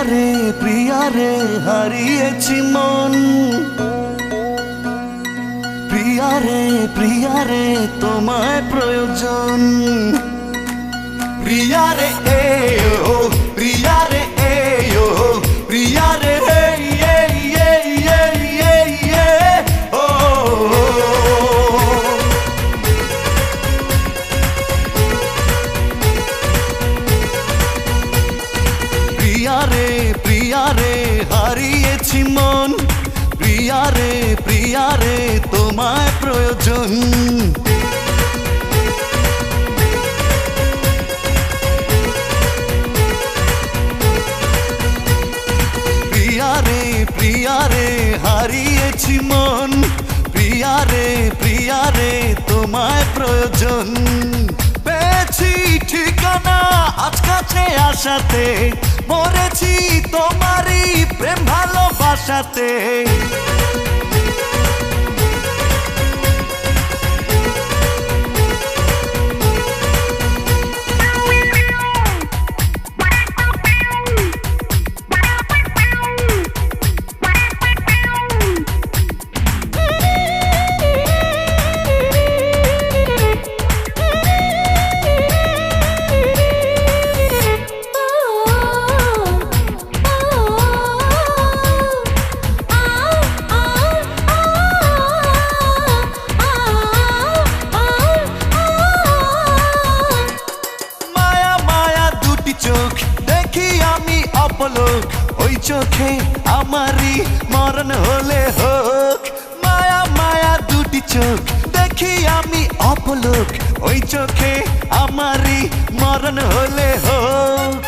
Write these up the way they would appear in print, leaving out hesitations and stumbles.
প্রিয়া রে হারিয়েছি মন। প্রিয়া রে তোমায় প্রয়োজন। প্রিয়া রে ও প্রিয়া রে ও প্রিয়া রে ও প্রিয়া রে হারিয়েছি মন। প্রিয়া রে তোমায় প্রয়োজন। প্রিয়া রে হারিয়েছি মন। প্রিয়া রে তোমায় প্রয়োজন। পেয়েছি ঠিকানা আজ কাছে আসাতে, মরেছি তোমারই প্রেম ভালোবাসাতে। চোখ দেখি আমি অপলোক, ওই চোখে আমারই মরণ হলে হোক। মায়া মায়া দুটি চোখ দেখি আমি অপলোক, ওই চোখে আমারই মরণ হলে হোক।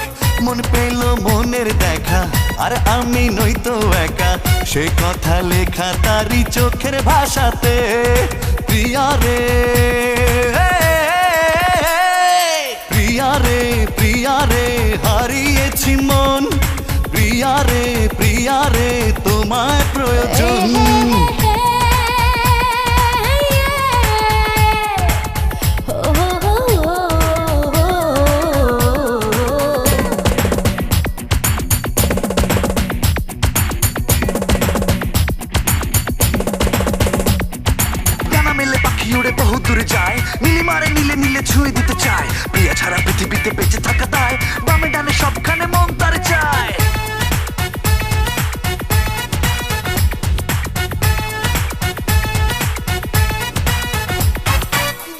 মন পেল মনের দেখা, আর আমি নইতো একা, সে কথা লেখা তারই চোখের ভাষাতে। প্রিয়া রে হারিয়েছি মন। প্রিয়া রে তোমায় প্রয়োজন। উড়ে বহু দূরে যায়, নীলি মারে নীলে নীলে ছুঁয়ে দিতে চায়। প্রিয়া ছাড়া পৃথিবীতে বেঁচে থাকা দায়, বামে ডানে সবখানে মন তার চায়।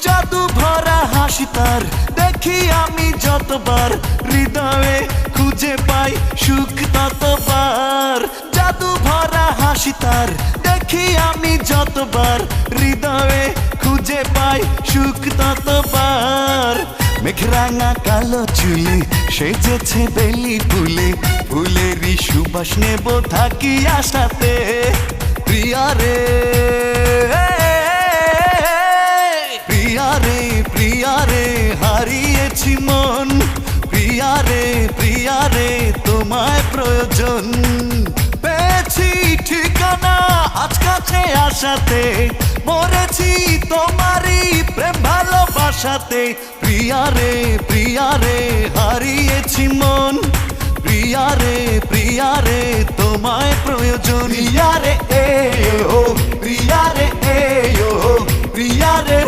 জাদু ভরা হাসি তার দেখি আমি যতবার, হৃদয়ে খুঁজে পাই সুখ ততবার। জাদু ভরা হাসি তার দেখি আমি যতবার, হৃদয়ে খুঁজে পাই সুখ ততবার। মেঘরাঙা কালো চুলে সেজেছে বেলি ফুলে, ফুলেরই সুবাস নেব থাকি আশাতে। প্রিয়া রে হারিয়েছি মন। প্রিয়া রে তোমায় প্রয়োজন। পেয়েছি ঠিকানা আজ কাছে আসাতে, মরেছি তোমারই প্রেম ভালোবাসাতে। প্রিয়া রে হারিয়েছি মন। প্রিয়া রে তোমায় প্রয়োজন। প্রিয়া রে ও প্রিয়া রে ও প্রিয়া রে